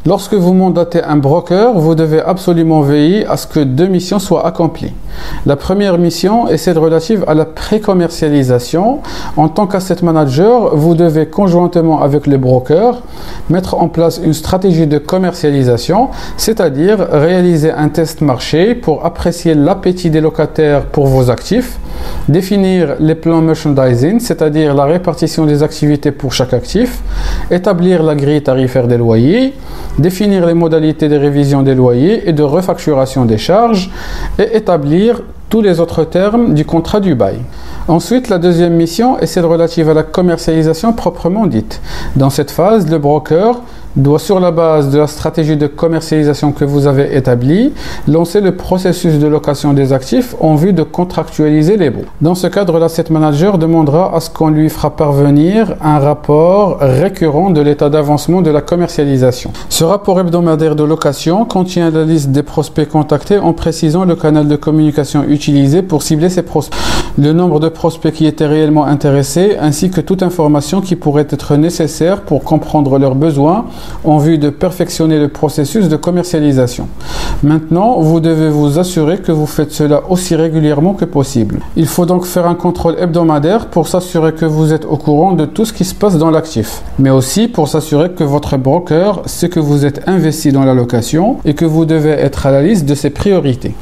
Lorsque vous mandatez un broker, vous devez absolument veiller à ce que deux missions soient accomplies. La première mission est celle relative à la pré-commercialisation. En tant qu'asset manager, vous devez conjointement avec les brokers mettre en place une stratégie de commercialisation, c'est-à-dire réaliser un test marché pour apprécier l'appétit des locataires pour vos actifs, définir les plans merchandising, c'est-à-dire la répartition des activités pour chaque actif, établir la grille tarifaire des loyers, définir les modalités de révision des loyers et de refacturation des charges et établir tous les autres termes du contrat du bail. Ensuite, la deuxième mission est celle relative à la commercialisation proprement dite. Dans cette phase, le broker doit, sur la base de la stratégie de commercialisation que vous avez établie, lancer le processus de location des actifs en vue de contractualiser les baux. Dans ce cadre, l'asset manager demandera à ce qu'on lui fera parvenir un rapport récurrent de l'état d'avancement de la commercialisation. Ce rapport hebdomadaire de location contient la liste des prospects contactés en précisant le canal de communication utilisé pour cibler ces prospects, le nombre de prospects qui étaient réellement intéressés, ainsi que toute information qui pourrait être nécessaire pour comprendre leurs besoins en vue de perfectionner le processus de commercialisation. Maintenant, vous devez vous assurer que vous faites cela aussi régulièrement que possible. Il faut donc faire un contrôle hebdomadaire pour s'assurer que vous êtes au courant de tout ce qui se passe dans l'actif, mais aussi pour s'assurer que votre broker sait que vous êtes investi dans la location et que vous devez être à la liste de ses priorités.